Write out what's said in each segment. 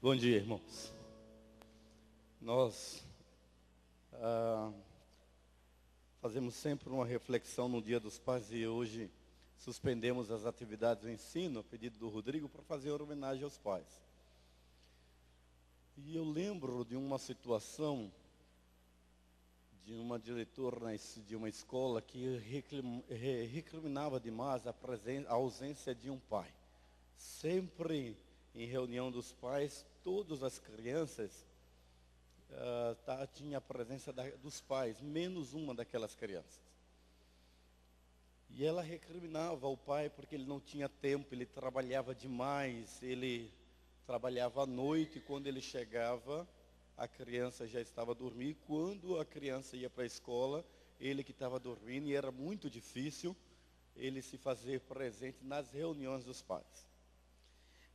Bom dia, irmãos. Nós fazemos sempre uma reflexão no Dia dos Pais e hoje suspendemos as atividades do ensino, a pedido do Rodrigo, para fazer uma homenagem aos pais. E eu lembro de uma situação de uma diretora de uma escola que recriminava demais a ausência de um pai. Sempre em reunião dos pais, todas as crianças tinha a presença dos pais, menos uma daquelas crianças. E ela recriminava o pai porque ele não tinha tempo, ele trabalhava demais, ele trabalhava à noite e quando ele chegava, a criança já estava dormindo. Quando a criança ia para a escola, ele que estava dormindo, e era muito difícil ele se fazer presente nas reuniões dos pais.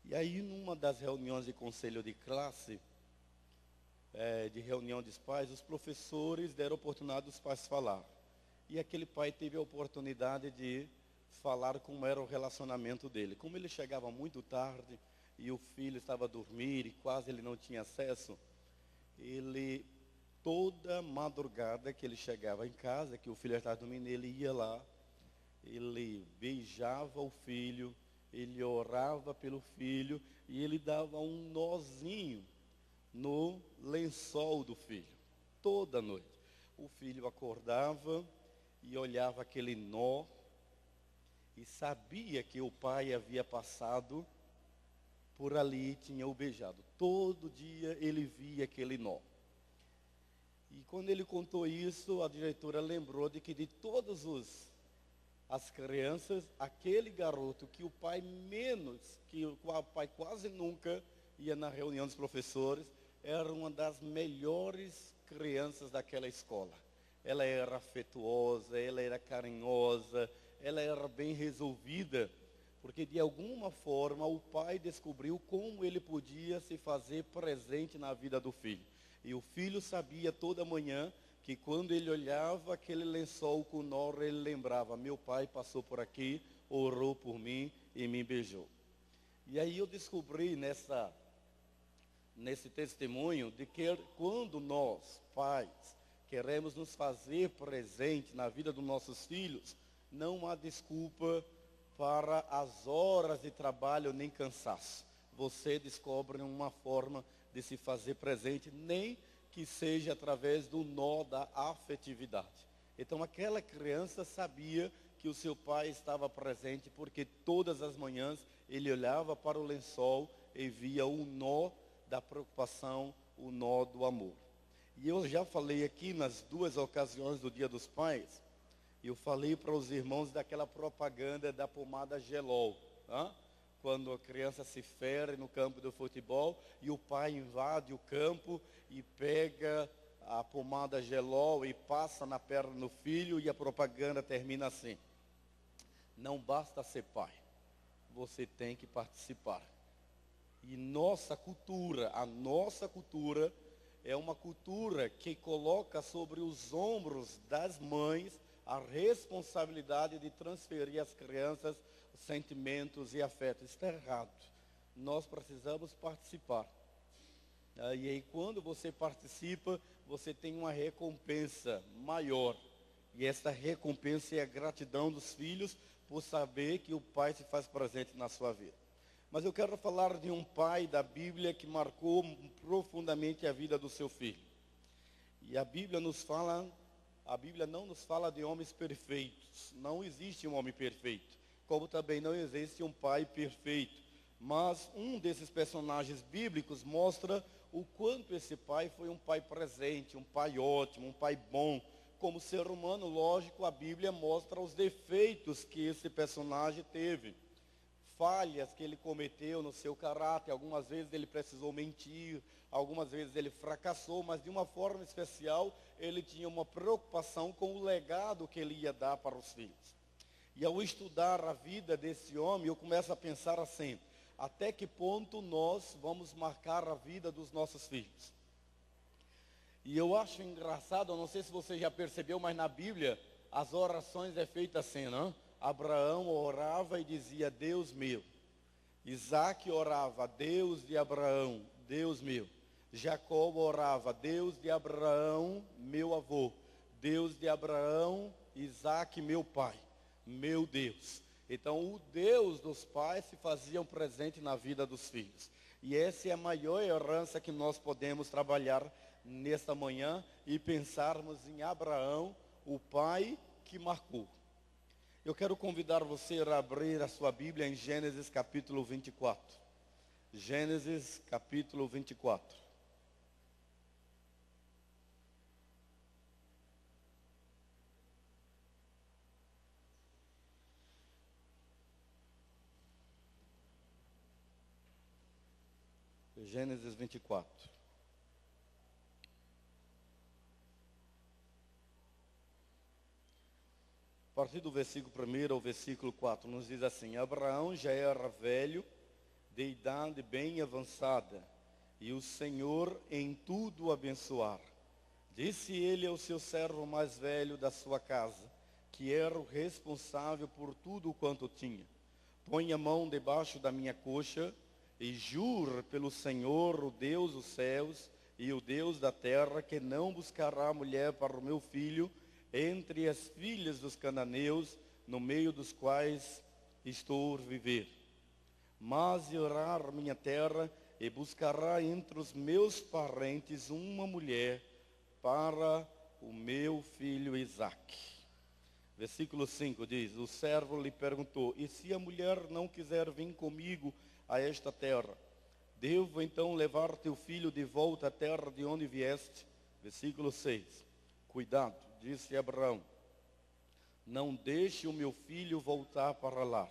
E aí, numa das reuniões de conselho de classe, de reunião dos pais, os professores deram oportunidade dos pais falar. E aquele pai teve a oportunidade de falar como era o relacionamento dele. Como ele chegava muito tarde e o filho estava a dormir e quase ele não tinha acesso, ele, toda madrugada que ele chegava em casa, que o filho estava dormindo, ele ia lá, ele beijava o filho, ele orava pelo filho e ele dava um nozinho no lençol do filho, toda noite. O filho acordava e olhava aquele nó e sabia que o pai havia passado por ali e tinha o beijado. Todo dia ele via aquele nó. E quando ele contou isso, a diretora lembrou de que de todas as crianças, aquele garoto que o pai o pai quase nunca ia na reunião dos professores, era uma das melhores crianças daquela escola. Ela era afetuosa, ela era carinhosa, ela era bem resolvida, porque de alguma forma o pai descobriu como ele podia se fazer presente na vida do filho. E o filho sabia toda manhã que quando ele olhava aquele lençol com nó, ele lembrava: meu pai passou por aqui, orou por mim e me beijou. E aí eu descobri nesse testemunho de que quando nós, pais, queremos nos fazer presente na vida dos nossos filhos, não há desculpa para as horas de trabalho nem cansaço. Você descobre uma forma de se fazer presente, nem que seja através do nó da afetividade. Então aquela criança sabia que o seu pai estava presente, porque todas as manhãs ele olhava para o lençol e via o nó da preocupação, o nó do amor. E eu já falei aqui nas duas ocasiões do Dia dos Pais, eu falei para os irmãos daquela propaganda da pomada Gelol, quando a criança se fere no campo do futebol e o pai invade o campo e pega a pomada Gelol e passa na perna do filho, e a propaganda termina assim: não basta ser pai, você tem que participar. E a nossa cultura é uma cultura que coloca sobre os ombros das mães a responsabilidade de transferir às crianças sentimentos e afetos. Está errado. Nós precisamos participar. E aí quando você participa, você tem uma recompensa maior. E essa recompensa é a gratidão dos filhos por saber que o pai se faz presente na sua vida. Mas eu quero falar de um pai da Bíblia que marcou profundamente a vida do seu filho. E a Bíblia não nos fala de homens perfeitos. Não existe um homem perfeito. Como também não existe um pai perfeito. Mas um desses personagens bíblicos mostra o quanto esse pai foi um pai presente, um pai ótimo, um pai bom. Como ser humano, lógico, a Bíblia mostra os defeitos que esse personagem teve. Falhas que ele cometeu no seu caráter. Algumas vezes ele precisou mentir, algumas vezes ele fracassou, mas de uma forma especial ele tinha uma preocupação com o legado que ele ia dar para os filhos. E ao estudar a vida desse homem, eu começo a pensar assim: até que ponto nós vamos marcar a vida dos nossos filhos? E eu acho engraçado, eu não sei se você já percebeu, mas na Bíblia as orações é feita assim, não? Abraão orava e dizia: Deus meu, Isaac orava, Deus de Abraão, Deus meu. Jacó orava, Deus de Abraão, meu avô. Deus de Abraão, Isaac, meu pai, meu Deus. Então, o Deus dos pais se fazia presente na vida dos filhos. E essa é a maior herança que nós podemos trabalhar nesta manhã e pensarmos em Abraão, o pai que marcou. Eu quero convidar você a abrir a sua Bíblia em Gênesis capítulo 24. Gênesis capítulo 24. Gênesis 24. A partir do versículo 1 ao versículo 4, nos diz assim: Abraão já era velho, de idade bem avançada, e o Senhor em tudo o abençoar. Disse ele ao seu servo mais velho da sua casa, que era o responsável por tudo quanto tinha: põe a mão debaixo da minha coxa, e jura pelo Senhor, o Deus dos céus e o Deus da terra, que não buscará mulher para o meu filho entre as filhas dos cananeus, no meio dos quais estou a viver. Mas irá a minha terra e buscará entre os meus parentes uma mulher para o meu filho Isaque. Versículo 5 diz: o servo lhe perguntou: e se a mulher não quiser vir comigo a esta terra, devo então levar teu filho de volta à terra de onde vieste? Versículo 6. Cuidado, disse Abraão, não deixe o meu filho voltar para lá.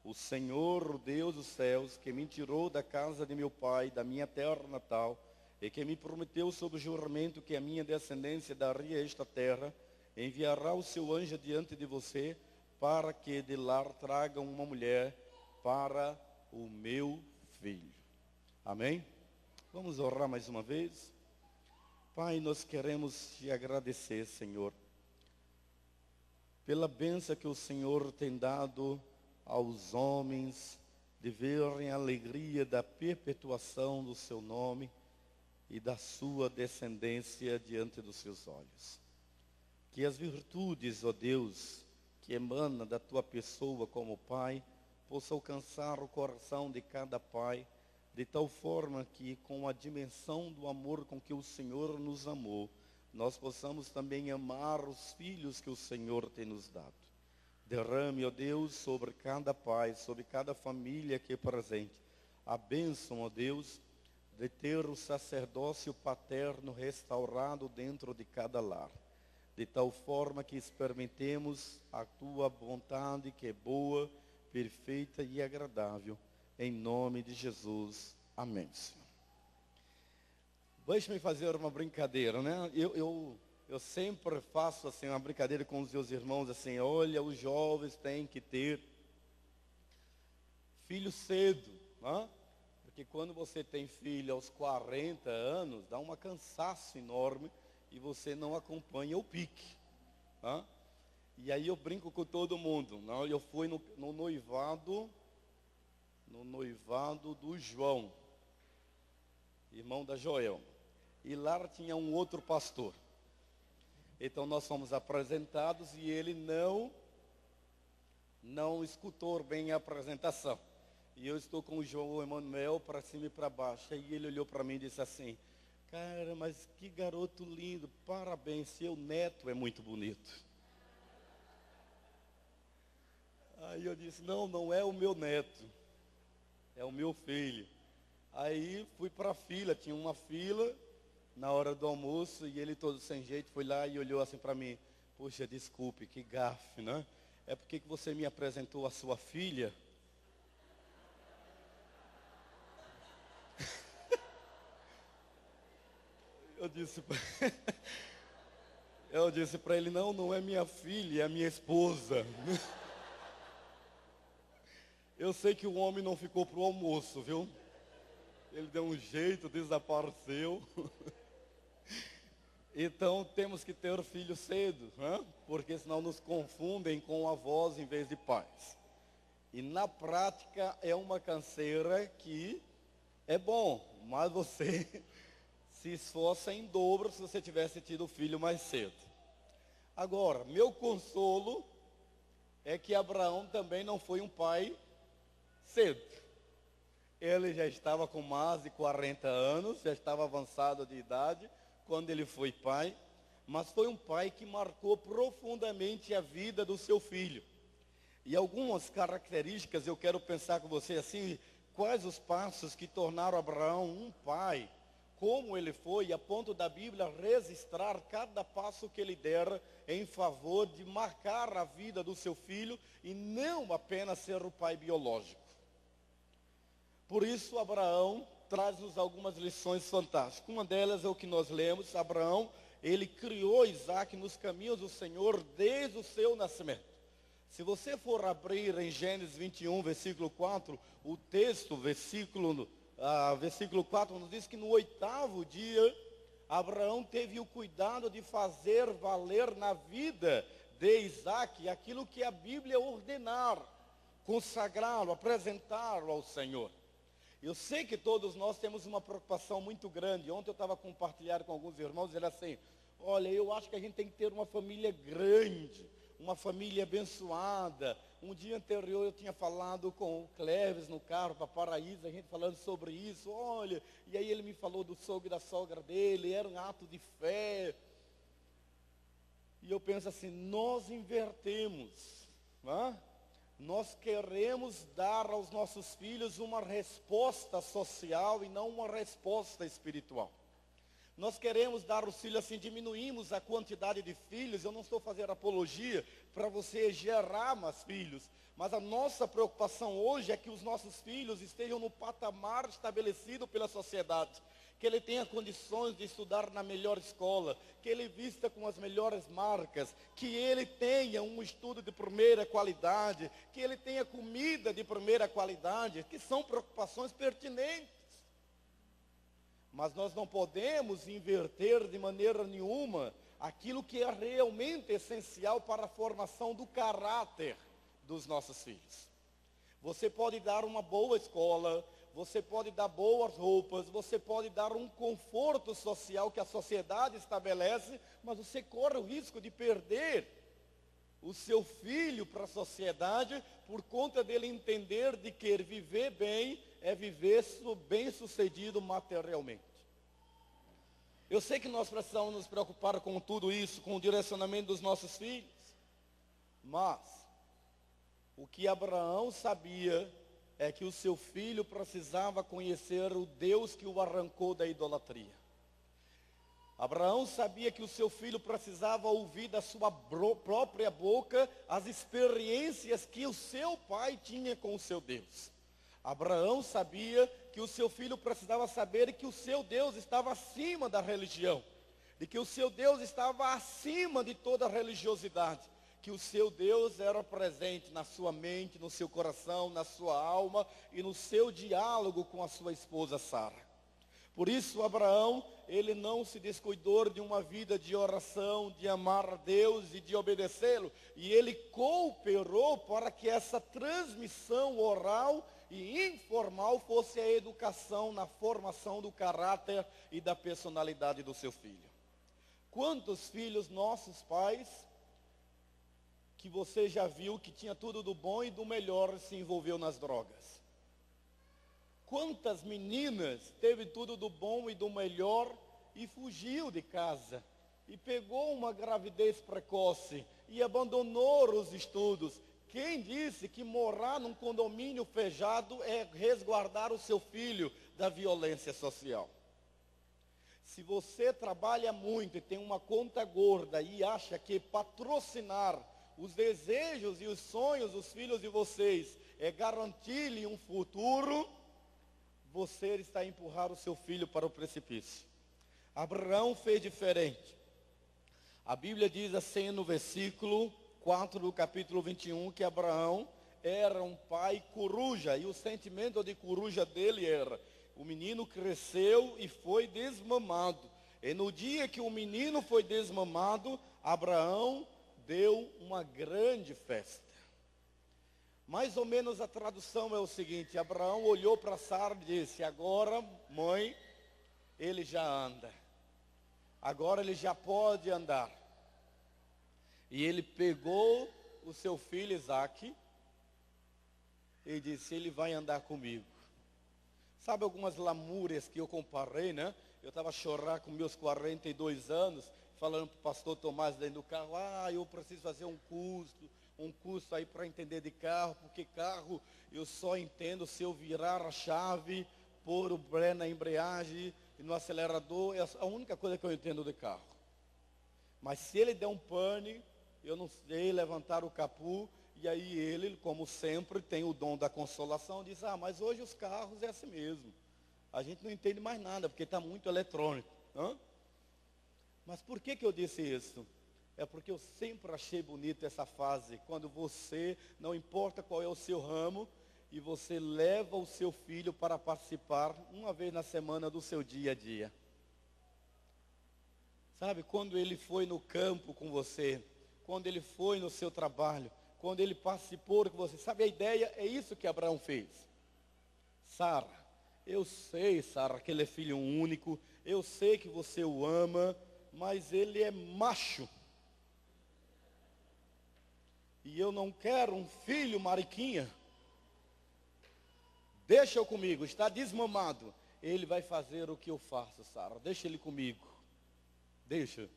O Senhor, o Deus dos céus, que me tirou da casa de meu pai, da minha terra natal, e que me prometeu sob juramento que a minha descendência daria esta terra, enviará o seu anjo diante de você, para que de lá tragam uma mulher para o meu filho. Amém? Vamos orar mais uma vez. Pai, nós queremos te agradecer, Senhor, pela bênção que o Senhor tem dado aos homens, de verem a alegria da perpetuação do seu nome e da sua descendência diante dos seus olhos. Que as virtudes, ó Deus, que emana da tua pessoa como Pai, possa alcançar o coração de cada pai, de tal forma que, com a dimensão do amor com que o Senhor nos amou, nós possamos também amar os filhos que o Senhor tem nos dado. Derrame, ó Deus, sobre cada pai, sobre cada família aqui presente, a bênção, ó Deus, de ter o sacerdócio paterno restaurado dentro de cada lar, de tal forma que experimentemos a tua vontade, que é boa, perfeita e agradável, em nome de Jesus. Amém, Senhor. Deixe-me fazer uma brincadeira, né? Eu sempre faço assim uma brincadeira com os meus irmãos, assim: olha, os jovens têm que ter filho cedo, né? Porque quando você tem filho aos 40 anos, dá um cansaço enorme e você não acompanha o pique, né? E aí eu brinco com todo mundo. Não, eu fui no noivado do João, irmão da Joel. E lá tinha um outro pastor. Então nós fomos apresentados e ele não escutou bem a apresentação. E eu estou com o João Emanuel para cima e para baixo. Aí ele olhou para mim e disse assim: cara, mas que garoto lindo, parabéns, seu neto é muito bonito. Aí eu disse: não é o meu neto, é o meu filho. Aí fui para a fila, tinha uma fila na hora do almoço, e ele todo sem jeito foi lá e olhou assim para mim: poxa, desculpe, que gafe, né? É porque que você me apresentou a sua filha? Eu disse para ele: não é minha filha, é a minha esposa. Eu sei que o homem não ficou para o almoço, viu? Ele deu um jeito, desapareceu. Então temos que ter filhos cedo, né? Porque senão nos confundem com avós em vez de pais. E na prática é uma canseira que é bom, mas você se esforça em dobro se você tivesse tido o filho mais cedo. Agora, meu consolo é que Abraão também não foi um pai cedo. Ele já estava com mais de 40 anos, já estava avançado de idade quando ele foi pai, mas foi um pai que marcou profundamente a vida do seu filho. E algumas características eu quero pensar com você assim, quais os passos que tornaram Abraão um pai, como ele foi, a ponto da Bíblia registrar cada passo que ele dera em favor de marcar a vida do seu filho e não apenas ser o pai biológico. Por isso, Abraão traz-nos algumas lições fantásticas. Uma delas é o que nós lemos. Abraão, ele criou Isaac nos caminhos do Senhor desde o seu nascimento. Se você for abrir em Gênesis 21, versículo 4, o texto, versículo 4, nos diz que no 8º dia, Abraão teve o cuidado de fazer valer na vida de Isaac aquilo que a Bíblia ordenar, consagrá-lo, apresentá-lo ao Senhor. Eu sei que todos nós temos uma preocupação muito grande. Ontem eu estava compartilhando com alguns irmãos, dizendo assim, olha, eu acho que a gente tem que ter uma família grande, uma família abençoada. Um dia anterior eu tinha falado com o Cleves no carro para Paraíso, a gente falando sobre isso, olha, e aí ele me falou do sogro e da sogra dele, era um ato de fé. E eu penso assim, nós invertemos, não é? Nós queremos dar aos nossos filhos uma resposta social e não uma resposta espiritual. Nós queremos dar aos filhos assim, diminuímos a quantidade de filhos. Eu não estou fazendo apologia para você gerar mais filhos, mas a nossa preocupação hoje é que os nossos filhos estejam no patamar estabelecido pela sociedade, que ele tenha condições de estudar na melhor escola, que ele vista com as melhores marcas, que ele tenha um estudo de primeira qualidade, que ele tenha comida de primeira qualidade, que são preocupações pertinentes. Mas nós não podemos inverter de maneira nenhuma aquilo que é realmente essencial para a formação do caráter dos nossos filhos. Você pode dar uma boa escola, você pode dar boas roupas, você pode dar um conforto social que a sociedade estabelece, mas você corre o risco de perder o seu filho para a sociedade por conta dele entender de que viver bem é viver bem sucedido materialmente. Eu sei que nós precisamos nos preocupar com tudo isso, com o direcionamento dos nossos filhos, mas o que Abraão sabia é que o seu filho precisava conhecer o Deus que o arrancou da idolatria. Abraão sabia que o seu filho precisava ouvir da sua própria boca as experiências que o seu pai tinha com o seu Deus. Abraão sabia que o seu filho precisava saber que o seu Deus estava acima da religião, de que o seu Deus estava acima de toda religiosidade, que o seu Deus era presente na sua mente, no seu coração, na sua alma e no seu diálogo com a sua esposa Sara. Por isso Abraão, ele não se descuidou de uma vida de oração, de amar a Deus e de obedecê-lo. E ele cooperou para que essa transmissão oral e informal fosse a educação na formação do caráter e da personalidade do seu filho. Quantos filhos nossos pais, que você já viu que tinha tudo do bom e do melhor, se envolveu nas drogas? Quantas meninas teve tudo do bom e do melhor e fugiu de casa? E pegou uma gravidez precoce e abandonou os estudos. Quem disse que morar num condomínio fechado é resguardar o seu filho da violência social? Se você trabalha muito e tem uma conta gorda e acha que patrocinar os desejos e os sonhos dos filhos de vocês é garantir-lhe um futuro, você está a empurrar o seu filho para o precipício. Abraão fez diferente. A Bíblia diz assim no versículo 4 do capítulo 21, que Abraão era um pai coruja, e o sentimento de coruja dele era, o menino cresceu e foi desmamado. E no dia que o menino foi desmamado, Abraão deu uma grande festa. Mais ou menos a tradução é o seguinte: Abraão olhou para Sara e disse: agora, mãe, ele já anda. Agora ele já pode andar. E ele pegou o seu filho Isaque e disse: ele vai andar comigo. Sabe algumas lamúrias que eu comparei, né? Eu estava a chorar com meus 42 anos, falando para o pastor Tomás dentro do carro: eu preciso fazer um curso aí para entender de carro, porque carro eu só entendo se eu virar a chave, pôr o bré na embreagem e no acelerador, é a única coisa que eu entendo de carro. Mas se ele der um pane, eu não sei levantar o capô, e aí ele, como sempre, tem o dom da consolação, diz: mas hoje os carros é assim mesmo. A gente não entende mais nada, porque está muito eletrônico. Mas por que eu disse isso? É porque eu sempre achei bonita essa fase, quando você, não importa qual é o seu ramo, e você leva o seu filho para participar uma vez na semana do seu dia a dia. Sabe, quando ele foi no campo com você, quando ele foi no seu trabalho, quando ele participou com você. Sabe, a ideia é isso que Abraão fez. Sara, eu sei, Sara, que ele é filho único, eu sei que você o ama, mas ele é macho. E eu não quero um filho mariquinha. Deixa-o comigo, está desmamado. Ele vai fazer o que eu faço, Sara. Deixa ele comigo. Deixa.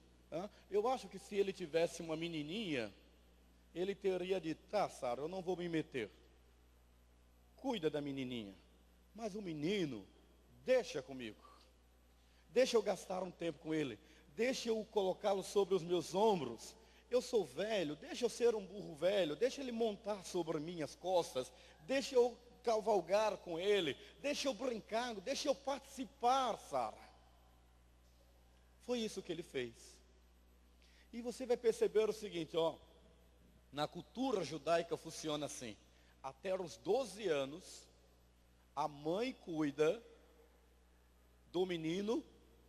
Eu acho que se ele tivesse uma menininha, ele teria dito: tá, Sara, eu não vou me meter. Cuida da menininha. Mas o menino, deixa comigo. Deixa eu gastar um tempo com ele. Deixa eu colocá-lo sobre os meus ombros. Eu sou velho, deixa eu ser um burro velho. Deixa ele montar sobre minhas costas. Deixa eu cavalgar com ele. Deixa eu brincar, deixa eu participar, Sara. Foi isso que ele fez. E você vai perceber o seguinte, na cultura judaica funciona assim: até os 12 anos, a mãe cuida do menino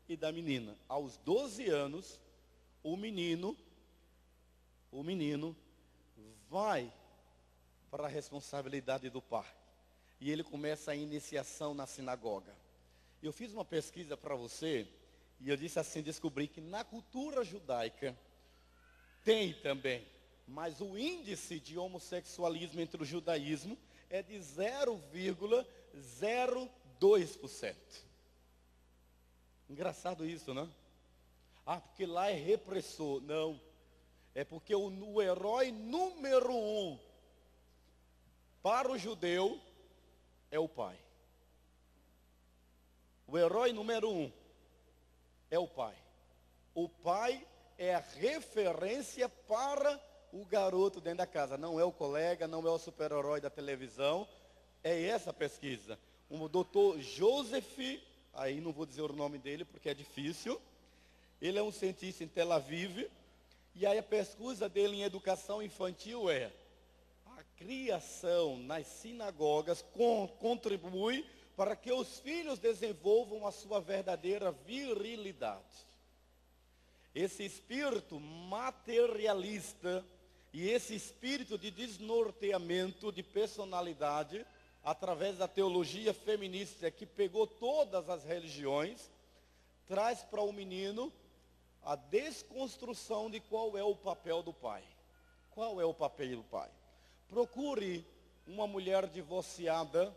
e da menina. Aos 12 anos, o menino vai para a responsabilidade do pai. E ele começa a iniciação na sinagoga. Eu fiz uma pesquisa para você, e eu disse assim, descobri que na cultura judaica tem também, mas o índice de homossexualismo entre o judaísmo é de 0,02%. Engraçado isso, não? Porque lá é repressor. Não. É porque o herói número 1 para o judeu é o pai. O herói número 1 é o pai. O pai é a referência para o garoto dentro da casa. Não é o colega, não é o super-herói da televisão. É essa pesquisa. O doutor Joseph, aí não vou dizer o nome dele porque é difícil. Ele é um cientista em Tel Aviv. E aí a pesquisa dele em educação infantil é: a criação nas sinagogas contribui para que os filhos desenvolvam a sua verdadeira virilidade. Esse espírito materialista e esse espírito de desnorteamento de personalidade, através da teologia feminista que pegou todas as religiões, traz para o menino a desconstrução de qual é o papel do pai. Qual é o papel do pai? Procure uma mulher divorciada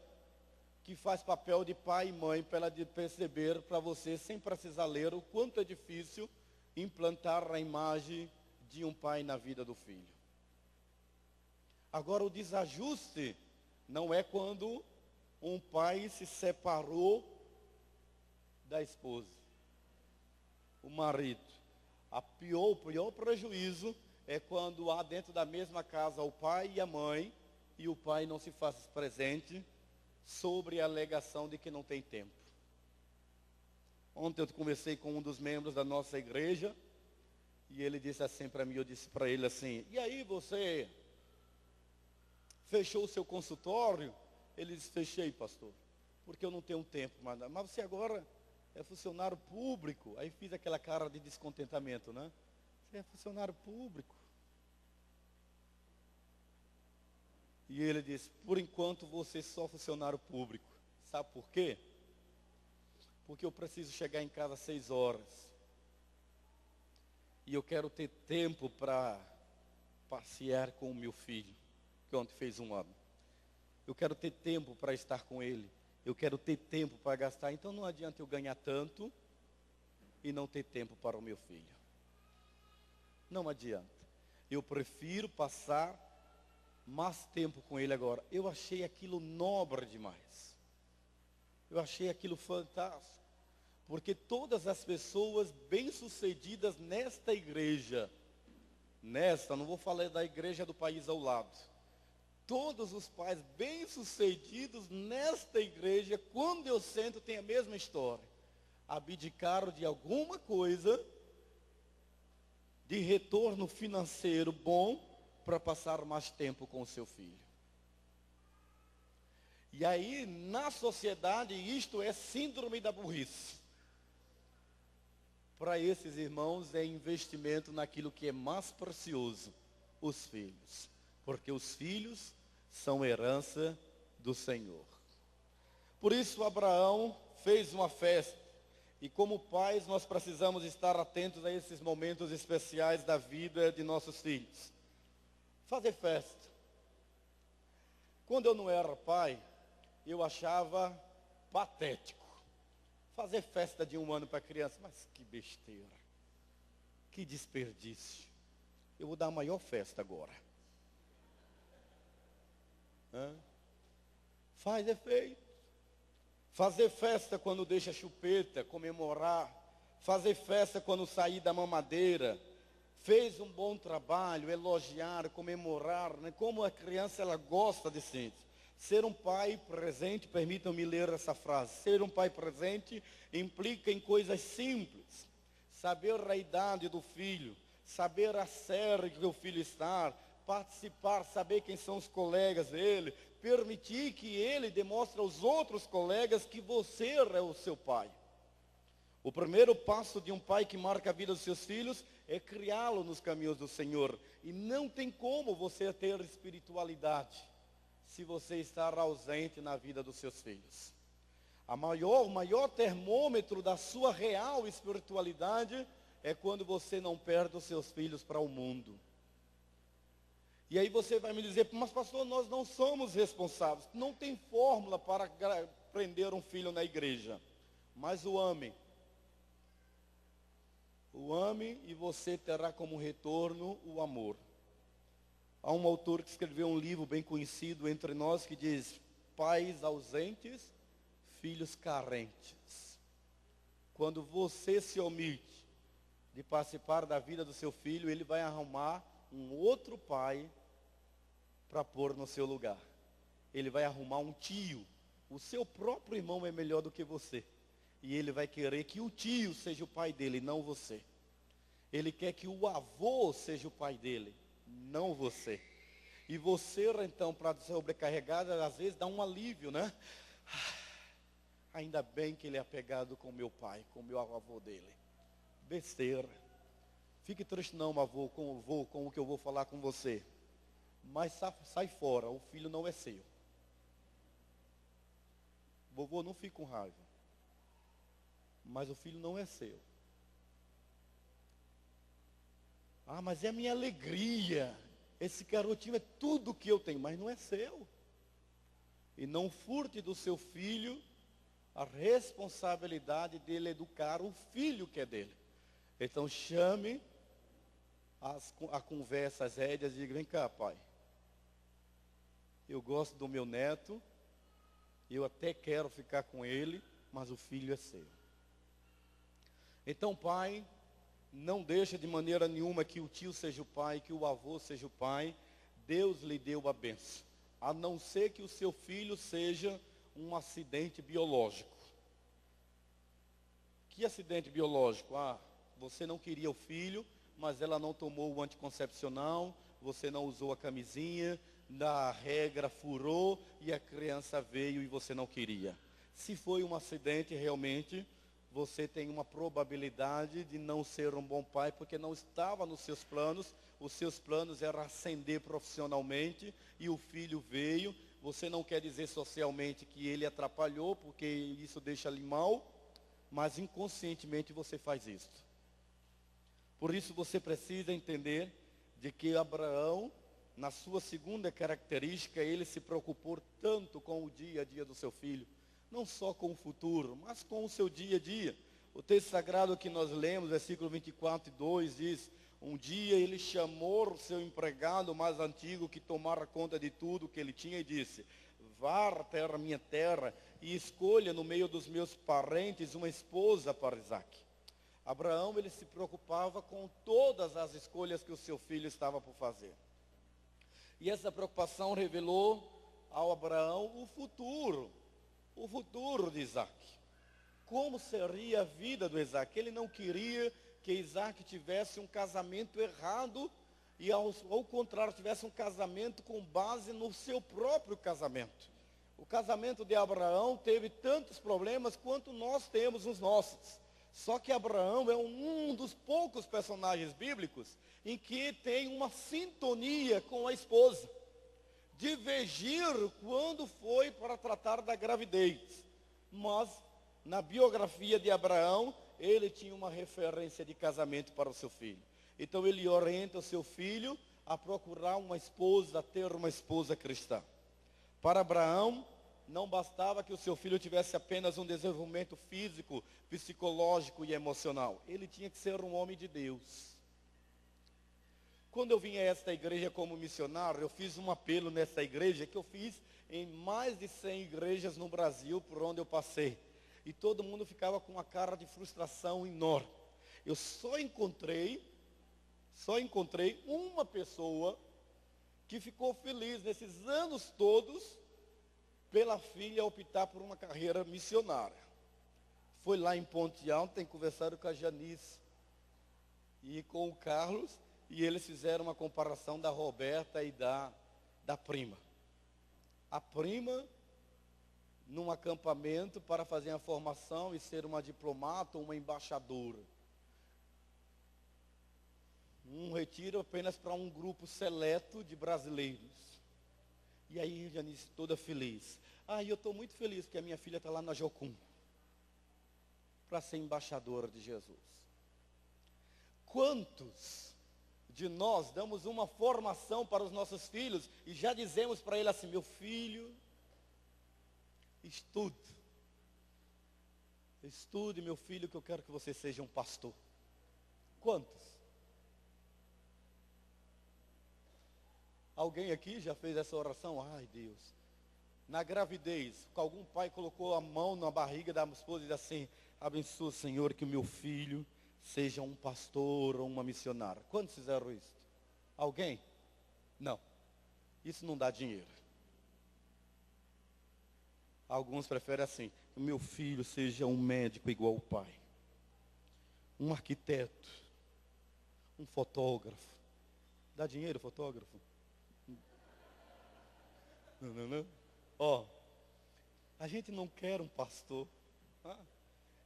que faz papel de pai e mãe para ela perceber para você, sem precisar ler, o quanto é difícil implantar a imagem de um pai na vida do filho. Agora, o desajuste não é quando um pai se separou da esposa, o marido. O pior prejuízo é quando há dentro da mesma casa o pai e a mãe, e o pai não se faz presente, sobre a alegação de que não tem tempo. Ontem eu conversei com um dos membros da nossa igreja, e ele disse assim para mim, eu disse para ele assim: e aí, você fechou o seu consultório? Ele disse: fechei, pastor, porque eu não tenho tempo mais. Mas você agora é funcionário público. Aí fiz aquela cara de descontentamento, né? Você é funcionário público. E ele disse, por enquanto você é só funcionário público. Sabe por quê? Porque eu preciso chegar em casa às 6 horas. E eu quero ter tempo para passear com o meu filho, que ontem fez 1 ano. Eu quero ter tempo para estar com ele. Eu quero ter tempo para gastar. Então não adianta eu ganhar tanto e não ter tempo para o meu filho. Não adianta. Eu prefiro passar mais tempo com ele agora. Eu achei aquilo nobre demais. Eu achei aquilo fantástico. Porque todas as pessoas bem-sucedidas nesta igreja, não vou falar da igreja do país ao lado. Todos os pais bem-sucedidos nesta igreja, quando eu sento, tem a mesma história. Abdicaram de alguma coisa, de retorno financeiro bom, para passar mais tempo com o seu filho. E aí, na sociedade, isto é síndrome da burrice. Para esses irmãos, é investimento naquilo que é mais precioso, os filhos. Porque os filhos são herança do Senhor. Por isso, Abraão fez uma festa. E como pais, nós precisamos estar atentos a esses momentos especiais da vida de nossos filhos. Fazer festa. Quando eu não era pai, eu achava patético. Fazer festa de 1 ano para criança, mas que besteira. Que desperdício. Eu vou dar a maior festa agora. Faz efeito. Fazer festa quando deixa chupeta, comemorar. Fazer festa quando sair da mamadeira. Fez um bom trabalho, elogiar, comemorar, né? Como a criança ela gosta de sentir. Ser um pai presente, permitam-me ler essa frase. Ser um pai presente implica em coisas simples. Saber a idade do filho, saber a série que o filho está, participar, saber quem são os colegas dele, permitir que ele demonstre aos outros colegas que você é o seu pai. O primeiro passo de um pai que marca a vida dos seus filhos é criá-lo nos caminhos do Senhor. E não tem como você ter espiritualidade se você estar ausente na vida dos seus filhos. O maior termômetro da sua real espiritualidade é quando você não perde os seus filhos para o mundo. E aí você vai me dizer, mas pastor, nós não somos responsáveis. Não tem fórmula para prender um filho na igreja. Mas o ame. O ame e você terá como retorno o amor. Há um autor que escreveu um livro bem conhecido entre nós que diz, pais ausentes, filhos carentes. Quando você se omite de participar da vida do seu filho, ele vai arrumar um outro pai para pôr no seu lugar. Ele vai arrumar um tio. O seu próprio irmão é melhor do que você. E ele vai querer que o tio seja o pai dele, não você. Ele quer que o avô seja o pai dele, não você. E você, então, para sobrecarregar, às vezes dá um alívio, né? Ainda bem que ele é apegado com meu pai, com o meu avô dele. Besteira. Fique triste não, avô, com o que eu vou falar com você. Mas sai fora, o filho não é seu. Vovô, não fique com raiva. Mas o filho não é seu. Ah, mas é a minha alegria. Esse garotinho é tudo que eu tenho, mas não é seu. E não furte do seu filho a responsabilidade dele educar o filho que é dele. Então chame a conversa, as rédeas e diga, vem cá, pai. Eu gosto do meu neto, eu até quero ficar com ele, mas o filho é seu. Então, pai, não deixa de maneira nenhuma que o tio seja o pai, que o avô seja o pai. Deus lhe deu a bênção. A não ser que o seu filho seja um acidente biológico. Que acidente biológico? Ah, você não queria o filho, mas ela não tomou o anticoncepcional, você não usou a camisinha, a regra furou e a criança veio e você não queria. Se foi um acidente, realmente, você tem uma probabilidade de não ser um bom pai, porque não estava nos seus planos. Os seus planos eram ascender profissionalmente, e o filho veio. Você não quer dizer socialmente que ele atrapalhou, porque isso deixa ele mal, mas inconscientemente você faz isso. Por isso você precisa entender de que Abraão, na sua segunda característica, ele se preocupou tanto com o dia a dia do seu filho. Não só com o futuro, mas com o seu dia a dia. O texto sagrado que nós lemos, versículo 24:2, diz: um dia ele chamou o seu empregado mais antigo, que tomara conta de tudo que ele tinha, e disse: vá até a minha terra e escolha no meio dos meus parentes uma esposa para Isaque. Abraão, ele se preocupava com todas as escolhas que o seu filho estava por fazer. E essa preocupação revelou ao Abraão o futuro de Isaque. Como seria a vida do Isaque? Ele não queria que Isaque tivesse um casamento errado e ao contrário, tivesse um casamento com base no seu próprio casamento. O casamento de Abraão teve tantos problemas quanto nós temos os nossos. Só que Abraão é um dos poucos personagens bíblicos em que tem uma sintonia com a esposa. Divergir quando foi para tratar da gravidez. Mas na biografia de Abraão, ele tinha uma referência de casamento para o seu filho. Então ele orienta o seu filho a procurar uma esposa, a ter uma esposa cristã. Para Abraão, não bastava que o seu filho tivesse apenas um desenvolvimento físico, psicológico e emocional. Ele tinha que ser um homem de Deus. Quando eu vim a esta igreja como missionário, eu fiz um apelo nessa igreja que eu fiz em mais de 100 igrejas no Brasil, por onde eu passei. E todo mundo ficava com uma cara de frustração enorme. Eu só encontrei uma pessoa que ficou feliz nesses anos todos pela filha optar por uma carreira missionária. Foi lá em Ponte Alta, tem conversado com a Janice e com o Carlos, e eles fizeram uma comparação da Roberta e da prima. A prima, num acampamento para fazer a formação e ser uma diplomata ou uma embaixadora. Um retiro apenas para um grupo seleto de brasileiros. E aí, Janice, toda feliz. Eu estou muito feliz que a minha filha está lá na Jocum, para ser embaixadora de Jesus. Quantos de nós damos uma formação para os nossos filhos e já dizemos para ele assim: meu filho, estude, meu filho, que eu quero que você seja um pastor. Quantos? Alguém aqui já fez essa oração? Ai, Deus. Na gravidez, algum pai colocou a mão na barriga da esposa e disse assim: abençoa, Senhor, que o meu filho seja um pastor ou uma missionária. Quantos fizeram isso? Alguém? Não. Isso não dá dinheiro. Alguns preferem assim: que o meu filho seja um médico igual o pai, um arquiteto, um fotógrafo. Dá dinheiro, fotógrafo? Não. A gente não quer um pastor.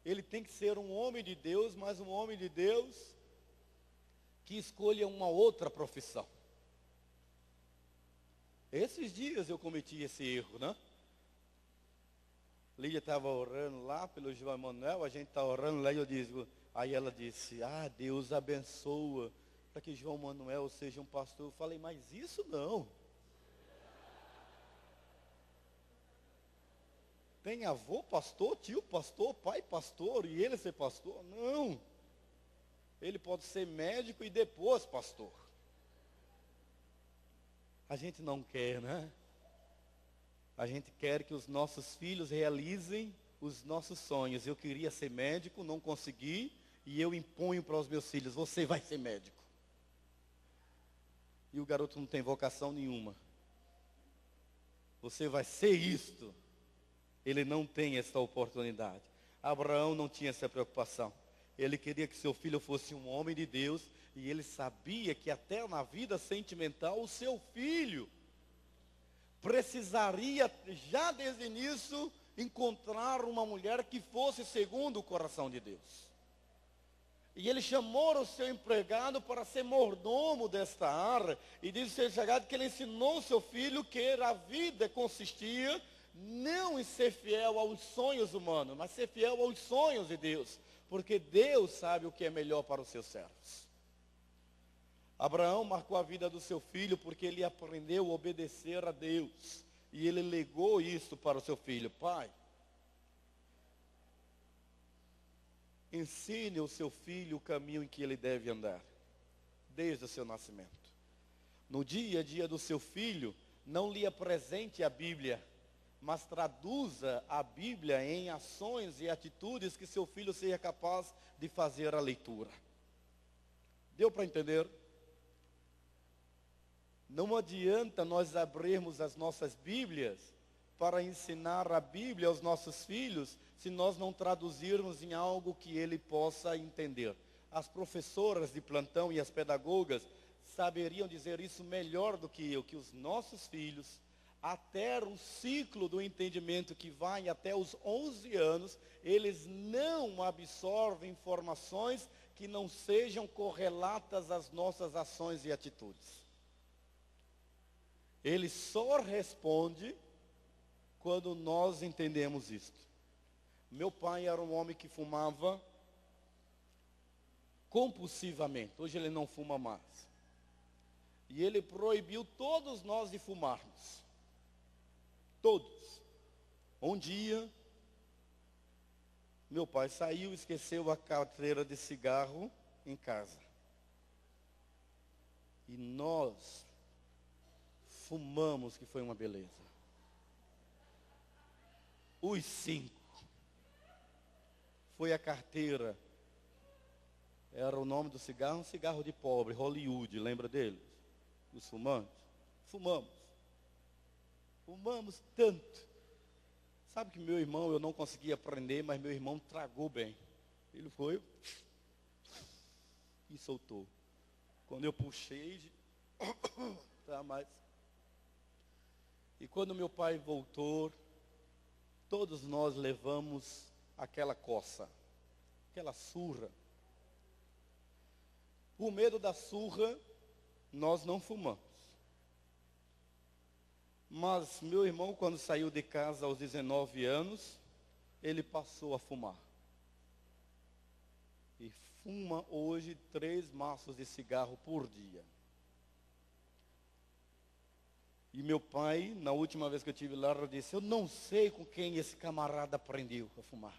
Ele tem que ser um homem de Deus, mas um homem de Deus que escolha uma outra profissão. Esses dias eu cometi esse erro, né? Lídia estava orando lá pelo João Emanuel, a gente está orando lá e eu digo, aí ela disse: Deus abençoa para que João Emanuel seja um pastor. Eu falei: mas isso não. Tem avô pastor, tio pastor, pai pastor e ele ser pastor? Não. Ele pode ser médico e depois pastor. A gente não quer, né? A gente quer que os nossos filhos realizem os nossos sonhos. Eu queria ser médico, não consegui, e eu imponho para os meus filhos: você vai ser médico. E o garoto não tem vocação nenhuma. Você vai ser isto. Ele não tem essa oportunidade. Abraão não tinha essa preocupação. Ele queria que seu filho fosse um homem de Deus, e ele sabia que até na vida sentimental o seu filho precisaria já desde o início encontrar uma mulher que fosse segundo o coração de Deus. E ele chamou o seu empregado para ser mordomo desta área. E diz o seu empregado que ele ensinou o seu filho que a vida consistia não em ser fiel aos sonhos humanos, mas ser fiel aos sonhos de Deus. Porque Deus sabe o que é melhor para os seus servos. Abraão marcou a vida do seu filho porque ele aprendeu a obedecer a Deus. E ele legou isso para o seu filho. Pai, ensine o seu filho o caminho em que ele deve andar, desde o seu nascimento. No dia a dia do seu filho, não lhe apresente a Bíblia, mas traduza a Bíblia em ações e atitudes que seu filho seja capaz de fazer a leitura. Deu para entender? Não adianta nós abrirmos as nossas Bíblias para ensinar a Bíblia aos nossos filhos, se nós não traduzirmos em algo que ele possa entender. As professoras de plantão e as pedagogas saberiam dizer isso melhor do que eu, que os nossos filhos, até o ciclo do entendimento que vai até os 11 anos, eles não absorvem informações que não sejam correlatas às nossas ações e atitudes. Ele só responde quando nós entendemos isto. Meu pai era um homem que fumava compulsivamente. Hoje ele não fuma mais. E ele proibiu todos nós de fumarmos. Todos. Um dia, meu pai saiu e esqueceu a carteira de cigarro em casa. E nós fumamos, que foi uma beleza. Os 5. Foi a carteira. Era o nome do cigarro, um cigarro de pobre, Hollywood, lembra deles? Os fumantes. Fumamos. Fumamos tanto. Sabe que meu irmão, eu não conseguia aprender, mas meu irmão tragou bem. Ele foi e soltou. Quando eu puxei, tá mais. E quando meu pai voltou, todos nós levamos aquela coça, aquela surra. Por medo da surra, nós não fumamos. Mas meu irmão, quando saiu de casa aos 19 anos, ele passou a fumar. E fuma hoje 3 maços de cigarro por dia. E meu pai, na última vez que eu estive lá, eu disse, eu não sei com quem esse camarada aprendeu a fumar.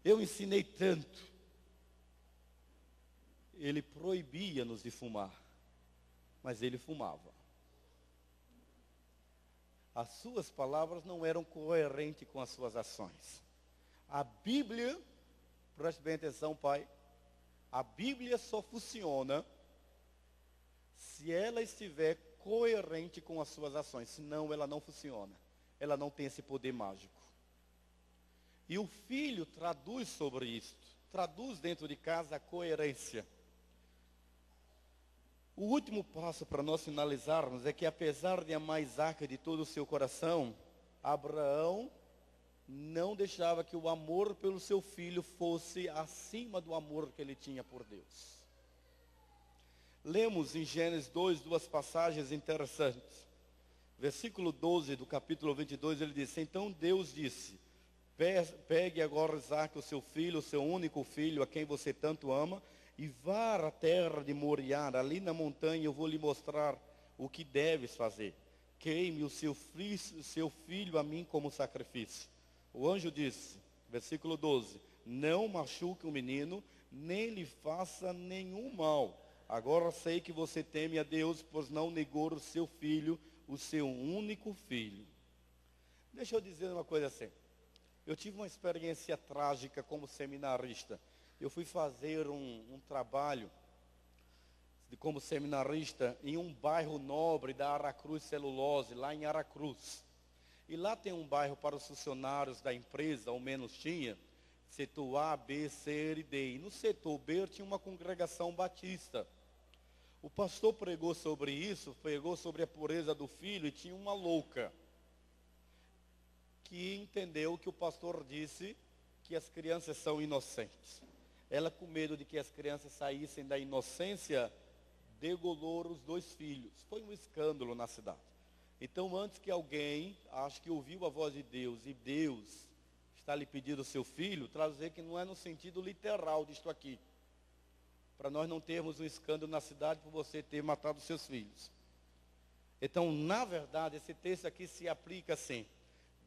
Eu ensinei tanto. Ele proibia-nos de fumar, mas ele fumava. As suas palavras não eram coerentes com as suas ações. A Bíblia, preste bem atenção, pai, a Bíblia só funciona se ela estiver coerente com as suas ações, senão ela não funciona. Ela não tem esse poder mágico. E o filho traduz sobre isso, traduz dentro de casa a coerência. O último passo para nós finalizarmos é que, apesar de amar Isaac de todo o seu coração, Abraão não deixava que o amor pelo seu filho fosse acima do amor que ele tinha por Deus. Lemos em Gênesis 2 duas passagens interessantes. Versículo 12 do capítulo 22, ele disse, então Deus disse, pegue agora Isaac, o seu filho, o seu único filho, a quem você tanto ama, e vá à terra de Moriá, ali na montanha eu vou lhe mostrar o que deves fazer. Queime o seu filho a mim como sacrifício. O anjo disse, versículo 12, não machuque o menino, nem lhe faça nenhum mal. Agora sei que você teme a Deus, pois não negou o seu filho, o seu único filho. Deixa eu dizer uma coisa assim. Eu tive uma experiência trágica como seminarista. Eu fui fazer um trabalho como seminarista em um bairro nobre da Aracruz Celulose, lá em Aracruz. E lá tem um bairro para os funcionários da empresa, ao menos tinha, setor A, B, C e D. E no setor B tinha uma congregação batista. O pastor pregou sobre isso, pregou sobre a pureza do filho, e tinha uma louca, que entendeu que o pastor disse que as crianças são inocentes. Ela, com medo de que as crianças saíssem da inocência, degolou os 2 filhos. Foi um escândalo na cidade. Então, antes que alguém, acho que ouviu a voz de Deus, e Deus está lhe pedindo o seu filho, trazer que não é no sentido literal disto aqui. Para nós não termos um escândalo na cidade por você ter matado seus filhos. Então, na verdade, esse texto aqui se aplica assim.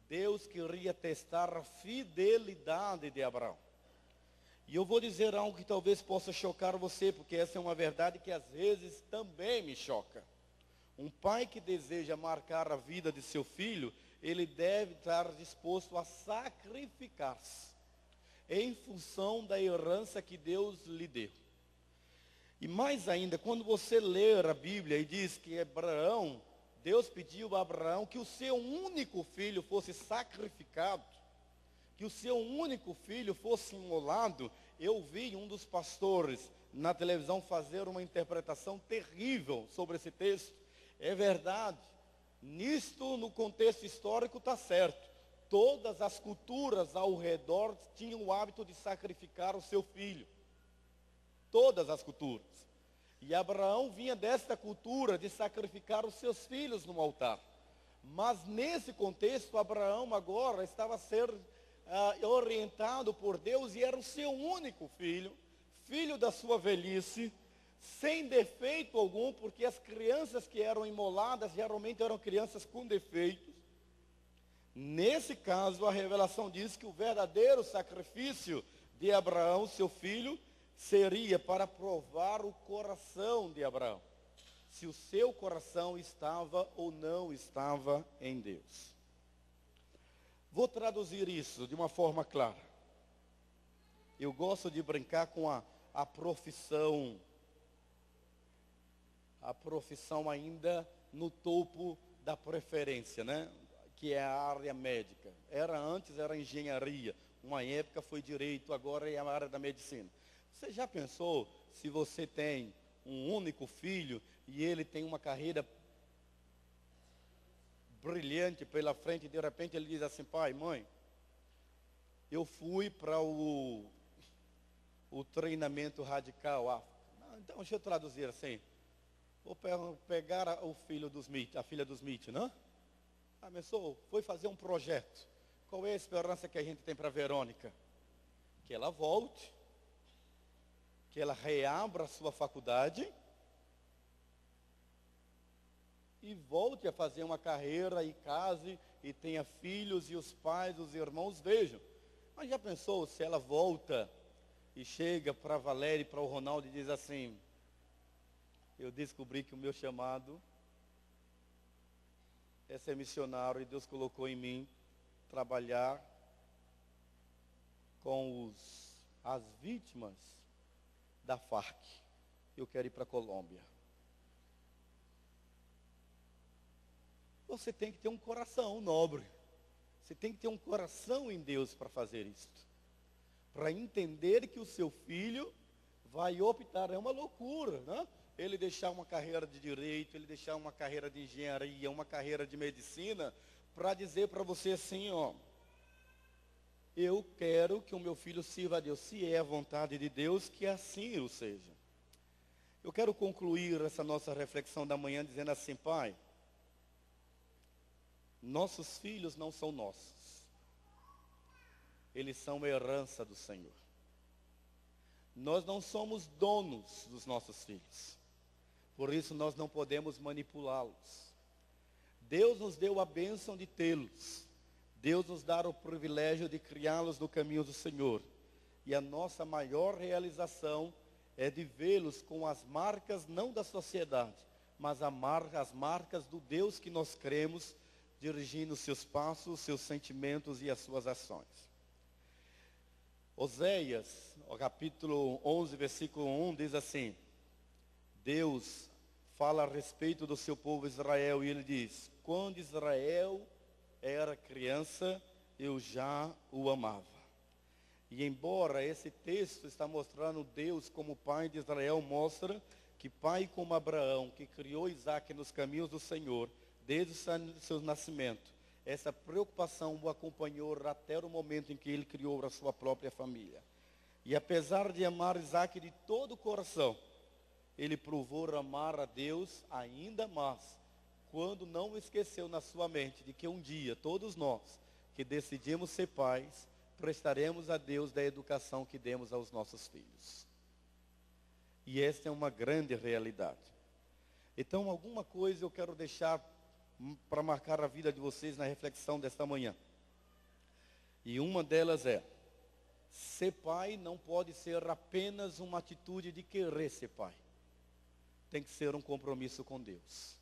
Deus queria testar a fidelidade de Abraão. E eu vou dizer algo que talvez possa chocar você, porque essa é uma verdade que às vezes também me choca. Um pai que deseja marcar a vida de seu filho, ele deve estar disposto a sacrificar-se em função da herança que Deus lhe deu. E mais ainda, quando você ler a Bíblia e diz que Abraão, Deus pediu a Abraão que o seu único filho fosse sacrificado, que o seu único filho fosse imolado. Eu vi um dos pastores na televisão fazer uma interpretação terrível sobre esse texto. É verdade, nisto no contexto histórico está certo. Todas as culturas ao redor tinham o hábito de sacrificar o seu filho. Todas as culturas. E Abraão vinha desta cultura de sacrificar os seus filhos no altar. Mas nesse contexto, Abraão agora estava a ser orientado por Deus e era o seu único filho, filho da sua velhice, sem defeito algum, porque as crianças que eram imoladas geralmente eram crianças com defeitos. Nesse caso, a revelação diz que o verdadeiro sacrifício de Abraão, seu filho, seria para provar o coração de Abraão, se o seu coração estava ou não estava em Deus. Vou traduzir isso de uma forma clara. Eu gosto de brincar com a profissão ainda no topo da preferência, né? Que é a área médica. Antes era engenharia, uma época foi direito, agora é a área da medicina. Você já pensou se você tem um único filho e ele tem uma carreira brilhante pela frente e de repente ele diz assim: pai, mãe, eu fui para o treinamento radical. Então, deixa eu traduzir assim. Vou pegar o filho dos Smith, a filha dos Smith, não? Começou, foi fazer um projeto. Qual é a esperança que a gente tem para a Verônica? Que ela volte, que ela reabra a sua faculdade e volte a fazer uma carreira e case e tenha filhos e os pais, os irmãos vejam. Mas já pensou se ela volta e chega para a Valéria e para o Ronaldo e diz assim: eu descobri que o meu chamado é ser missionário e Deus colocou em mim trabalhar com as vítimas da Farc. Eu quero ir para a Colômbia. Você tem que ter um coração nobre. Você tem que ter um coração em Deus para fazer isso. Para entender que o seu filho vai optar, é uma loucura, né? Ele deixar uma carreira de direito, ele deixar uma carreira de engenharia, uma carreira de medicina, para dizer para você assim, ó, eu quero que o meu filho sirva a Deus. Se é a vontade de Deus, que assim o seja. Eu quero concluir essa nossa reflexão da manhã dizendo assim: pai, nossos filhos não são nossos. Eles são herança do Senhor. Nós não somos donos dos nossos filhos. Por isso nós não podemos manipulá-los. Deus nos deu a bênção de tê-los. Deus nos dá o privilégio de criá-los no caminho do Senhor. E a nossa maior realização é de vê-los com as marcas, não da sociedade, mas as marcas do Deus que nós cremos, dirigindo os seus passos, os seus sentimentos e as suas ações. Oséias, capítulo 11, versículo 1, diz assim: Deus fala a respeito do seu povo Israel e ele diz: quando Israel era criança, eu já o amava. E embora esse texto está mostrando Deus como pai de Israel, mostra que pai como Abraão, que criou Isaac nos caminhos do Senhor, desde o seu nascimento, essa preocupação o acompanhou até o momento em que ele criou a sua própria família. E apesar de amar Isaac de todo o coração, ele provou amar a Deus ainda mais, quando não esqueceu na sua mente de que um dia, todos nós que decidimos ser pais, prestaremos a Deus da educação que demos aos nossos filhos. E esta é uma grande realidade. Então, alguma coisa eu quero deixar para marcar a vida de vocês na reflexão desta manhã. E uma delas é: ser pai não pode ser apenas uma atitude de querer ser pai. Tem que ser um compromisso com Deus.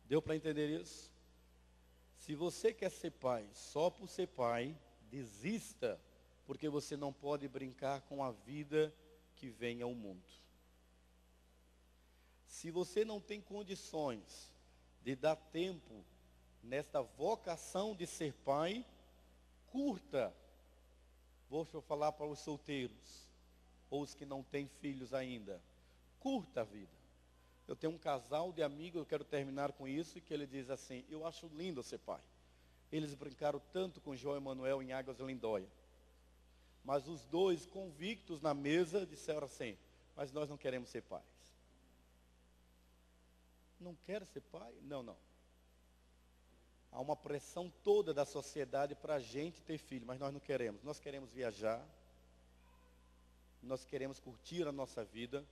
Deu para entender isso? Se você quer ser pai só por ser pai, desista, porque você não pode brincar com a vida que vem ao mundo. Se você não tem condições de dar tempo nesta vocação de ser pai, curta. Vou falar para os solteiros, ou os que não têm filhos ainda. Curta a vida. Eu tenho um casal de amigos, eu quero terminar com isso, que ele diz assim: eu acho lindo ser pai. Eles brincaram tanto com João Emanuel em Águas de Lindóia. Mas os dois, convictos na mesa, disseram assim: mas nós não queremos ser pais. Não quer ser pai? Não, não. Há uma pressão toda da sociedade para a gente ter filho, mas nós não queremos. Nós queremos viajar, nós queremos curtir a nossa vida,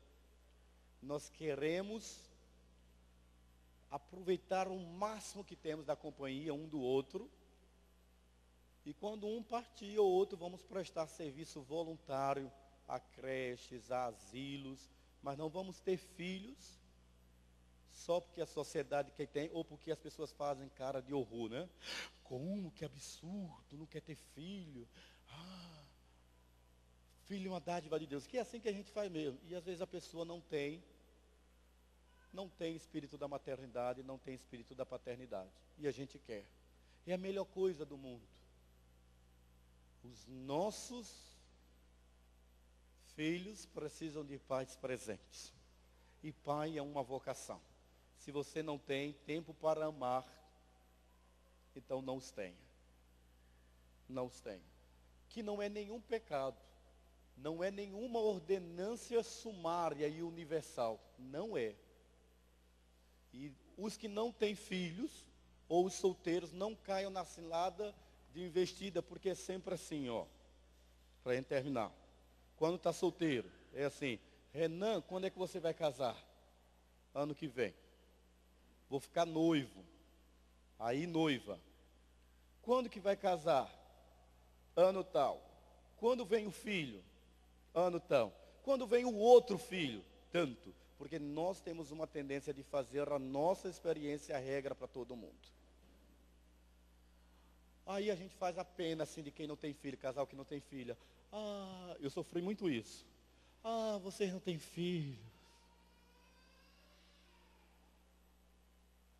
nós queremos aproveitar o máximo que temos da companhia um do outro. E quando um partir, o outro vamos prestar serviço voluntário a creches, a asilos, mas não vamos ter filhos só porque a sociedade quer tem, ou porque as pessoas fazem cara de horror, né? Como que absurdo, não quer ter filho. Filho é uma dádiva de Deus, que é assim que a gente faz mesmo. E às vezes a pessoa não tem espírito da maternidade, não tem espírito da paternidade. E a gente quer. É a melhor coisa do mundo. Os nossos filhos precisam de pais presentes. E pai é uma vocação. Se você não tem tempo para amar, então não os tenha. Não os tenha. Que não é nenhum pecado. Não é nenhuma ordenância sumária e universal. Não é. E os que não têm filhos, ou os solteiros, não caiam na cilada de investida, porque é sempre assim, ó. Para a gente terminar. Quando está solteiro, é assim: Renan, quando é que você vai casar? Ano que vem. Vou ficar noivo. Aí noiva. Quando que vai casar? Ano tal. Quando vem o filho? Ano tal. Quando vem o outro filho? Tanto. Porque nós temos uma tendência de fazer a nossa experiência a regra para todo mundo. Aí a gente faz a pena assim de quem não tem filho, casal que não tem filha. Eu sofri muito isso. Vocês não têm filho.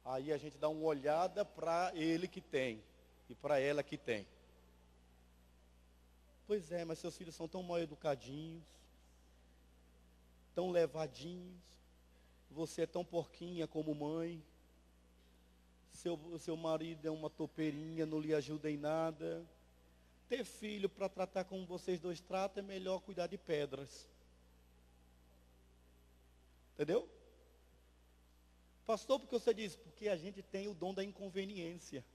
Aí a gente dá uma olhada para ele que tem e para ela que tem. Pois é, mas seus filhos são tão mal educadinhos, tão levadinhos. Você é tão porquinha como mãe. Seu marido é uma topeirinha, não lhe ajuda em nada. Ter filho para tratar como vocês dois tratam é melhor cuidar de pedras. Entendeu? Pastor, porque você diz? Porque a gente tem o dom da inconveniência.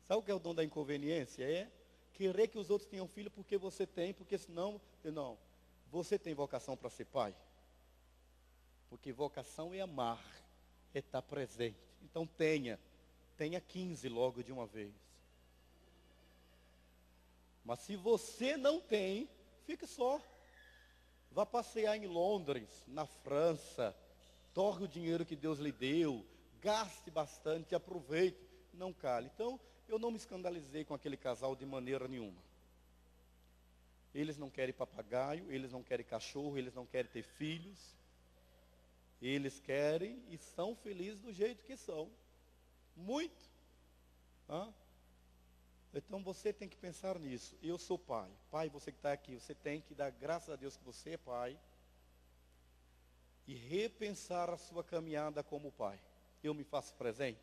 Sabe o que é o dom da inconveniência? É querer que os outros tenham filho porque você tem, porque senão, não. Você tem vocação para ser pai? Porque vocação é amar, é estar presente. Então tenha 15 logo de uma vez. Mas se você não tem, fique só. Vá passear em Londres, na França. Torre o dinheiro que Deus lhe deu. Gaste bastante, aproveite. Não cale. Então, eu não me escandalizei com aquele casal de maneira nenhuma. Eles não querem papagaio, eles não querem cachorro, eles não querem ter filhos. Eles querem e são felizes do jeito que são. Muito. Então você tem que pensar nisso. Eu sou pai. Pai, você que está aqui, você tem que dar graças a Deus que você é pai. E repensar a sua caminhada como pai. eu me faço presente?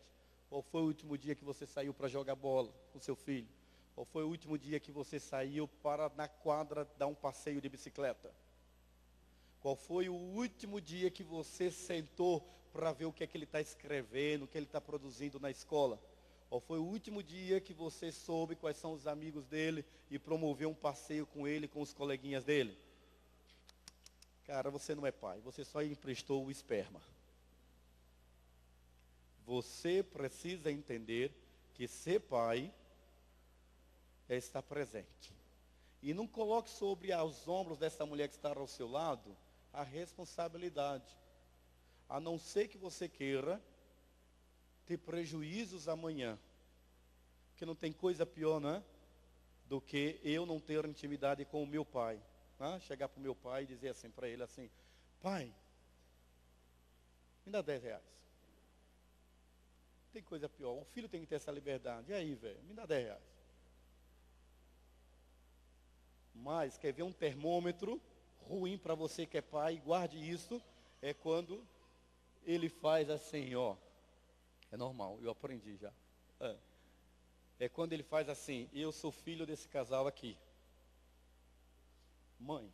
Qual foi o último dia que você saiu para jogar bola com seu filho? Qual foi o último dia que você saiu para na quadra dar um passeio de bicicleta? Qual foi o último dia que você sentou para ver o que é que ele está escrevendo, o que ele está produzindo na escola? Qual foi o último dia que você soube quais são os amigos dele e promoveu um passeio com ele, com os coleguinhas dele? Cara, você não é pai, você só emprestou o esperma. Você precisa entender que ser pai é estar presente. E não coloque sobre os ombros dessa mulher que está ao seu lado a responsabilidade. A não ser que você queira ter prejuízos amanhã. Porque não tem coisa pior, né? Do que eu não ter intimidade com o meu pai. Né? Chegar para o meu pai e dizer assim para ele assim, pai, me dá 10 reais. Tem coisa pior. O filho tem que ter essa liberdade. E aí, velho, me dá 10 reais. Mas quer ver um termômetro ruim para você que é pai, guarde isso, é quando ele faz assim, ó. É normal, eu aprendi já. É quando ele faz assim, eu sou filho desse casal aqui. Mãe,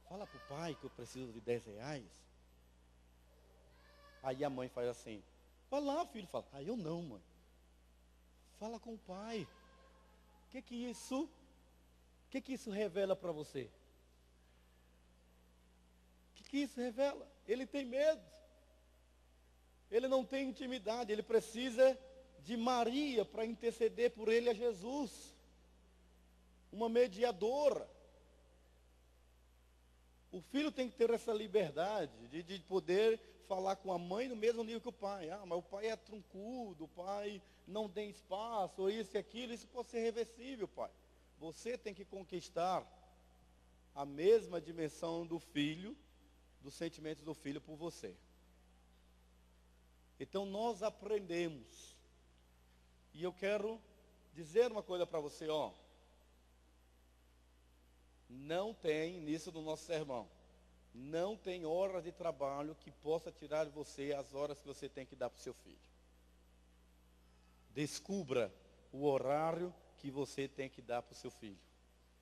fala pro pai que eu preciso de 10 reais. Aí a mãe faz assim, vai lá, filho, fala. Ah, eu não, mãe. Fala com o pai. O que isso revela para você? O que isso revela? Ele tem medo. Ele não tem intimidade. Ele precisa de Maria para interceder por ele a Jesus. Uma mediadora. O filho tem que ter essa liberdade de poder falar com a mãe no mesmo nível que o pai. Ah, mas o pai é truncudo, o pai não tem espaço, ou isso e aquilo. Isso pode ser reversível, pai. Você tem que conquistar a mesma dimensão do filho, dos sentimentos do filho por você. Então nós aprendemos. E eu quero dizer uma coisa para você, ó. Não tem, nisso do nosso sermão, não tem horas de trabalho que possa tirar de você as horas que você tem que dar para o seu filho. Descubra o horário que você tem que dar para o seu filho.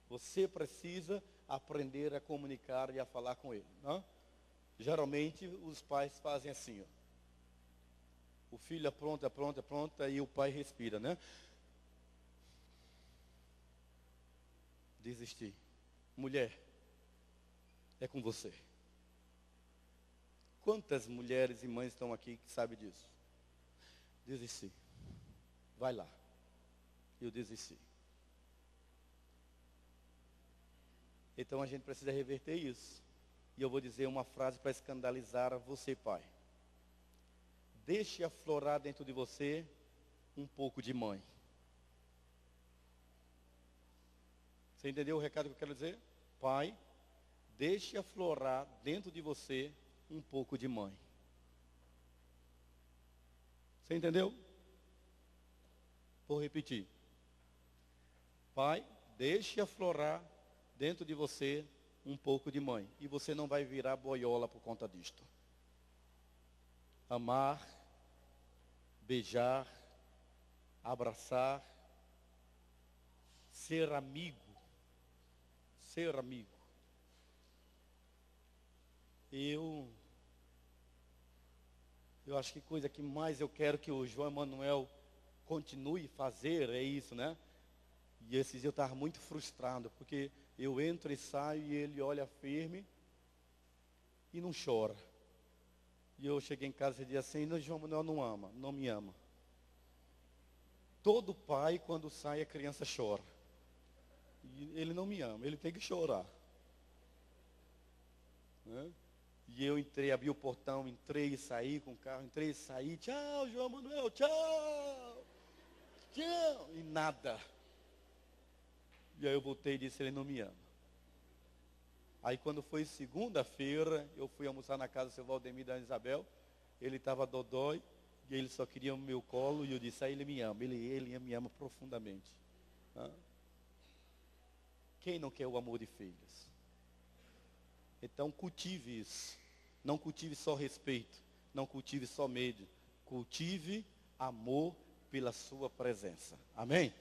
Você precisa aprender a comunicar e a falar com ele. Não? Geralmente os pais fazem assim, ó. O filho apronta, e o pai respira, né? Desistir. Mulher, é com você. Quantas mulheres e mães estão aqui que sabem disso? Desisti. Vai lá. Eu desisti. Então a gente precisa reverter isso. E eu vou dizer uma frase para escandalizar você, pai. Deixe aflorar dentro de você um pouco de mãe. Você entendeu o recado que eu quero dizer? Pai, deixe aflorar dentro de você um pouco de mãe. Você entendeu? Vou repetir. Pai, deixe aflorar dentro de você um pouco de mãe. E você não vai virar boiola por conta disto. Amar, beijar, abraçar, ser amigo. Ser amigo. Eu acho que coisa que mais eu quero que o João Emanuel continue a fazer é isso, né? E esses dias eu estava muito frustrado, porque eu entro e saio e ele olha firme e não chora. E eu cheguei em casa e disse assim, não, João Manuel não ama, não me ama. Todo pai, quando sai, a criança chora. E ele não me ama, ele tem que chorar. Né? E eu entrei, abri o portão, entrei e saí com o carro, entrei e saí, tchau, João Manuel, tchau, tchau, e nada. E aí eu voltei e disse, ele não me ama. Aí quando foi segunda-feira, eu fui almoçar na casa do seu Valdemir e da Isabel, ele estava dodói, e ele só queria o meu colo, e eu disse, ele me ama, ele me ama profundamente. Quem não quer o amor de filhos? Então cultive isso. Não cultive só respeito. não cultive só medo, cultive amor pela sua presença. Amém?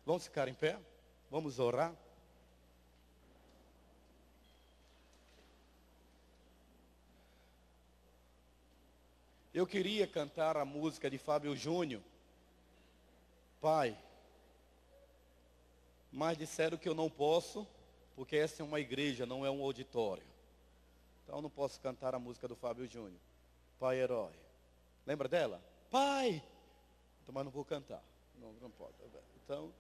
Vamos ficar em pé? Vamos orar? Eu queria cantar a música de Fábio Júnior, Pai, mas disseram que eu não posso, porque essa é uma igreja, não é um auditório. Então eu não posso cantar a música do Fábio Júnior, Pai Herói. Lembra dela? Pai! Então, mas não vou cantar, não pode. Então,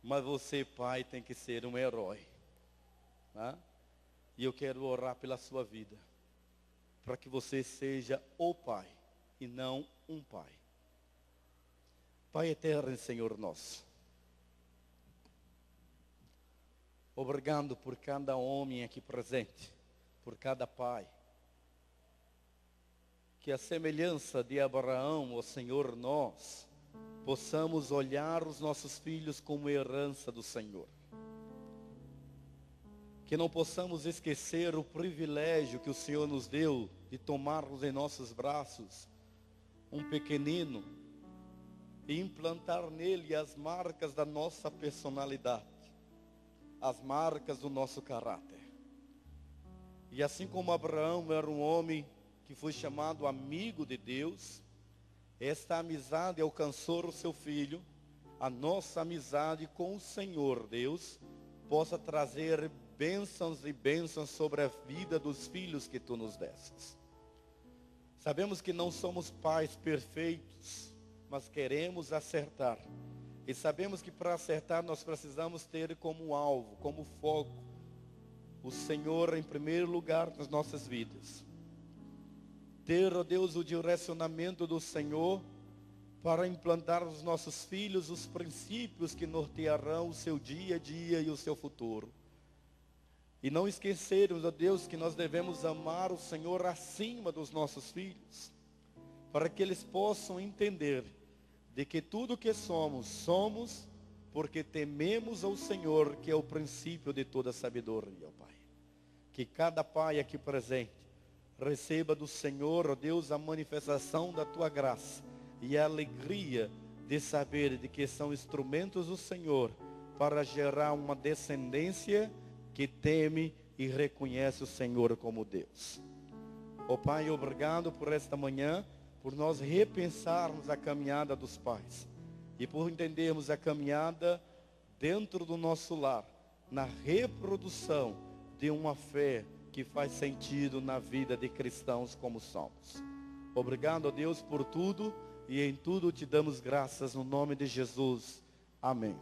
mas você, pai, tem que ser um herói. Né? E eu quero orar pela sua vida, para que você seja o pai, e não um pai. Pai eterno, Senhor nosso, obrigado por cada homem aqui presente, por cada pai. Que a semelhança de Abraão, ó Senhor, nós possamos olhar os nossos filhos como herança do Senhor. Que não possamos esquecer o privilégio que o Senhor nos deu de tomarmos em nossos braços um pequenino e implantar nele as marcas da nossa personalidade, as marcas do nosso caráter. E assim como Abraão era um homem que foi chamado amigo de Deus, esta amizade alcançou o seu filho, a nossa amizade com o Senhor Deus possa trazer bênçãos e bênçãos sobre a vida dos filhos que tu nos destes. Sabemos que não somos pais perfeitos, mas queremos acertar. E sabemos que para acertar nós precisamos ter como alvo, como foco, o Senhor em primeiro lugar nas nossas vidas. Ter, ó Deus, o direcionamento do Senhor para implantar nos nossos filhos os princípios que nortearão o seu dia a dia e o seu futuro. E não esquecermos, ó Deus, que nós devemos amar o Senhor acima dos nossos filhos, para que eles possam entender de que tudo que somos, somos porque tememos ao Senhor, que é o princípio de toda sabedoria, ó Pai. Que cada pai aqui presente receba do Senhor, ó Deus, a manifestação da tua graça e a alegria de saber de que são instrumentos do Senhor para gerar uma descendência que teme e reconhece o Senhor como Deus. Ó Pai, obrigado por esta manhã, por nós repensarmos a caminhada dos pais e por entendermos a caminhada dentro do nosso lar, na reprodução de uma fé que faz sentido na vida de cristãos como somos. Obrigado, ó Deus, por tudo, e em tudo te damos graças no nome de Jesus. Amém.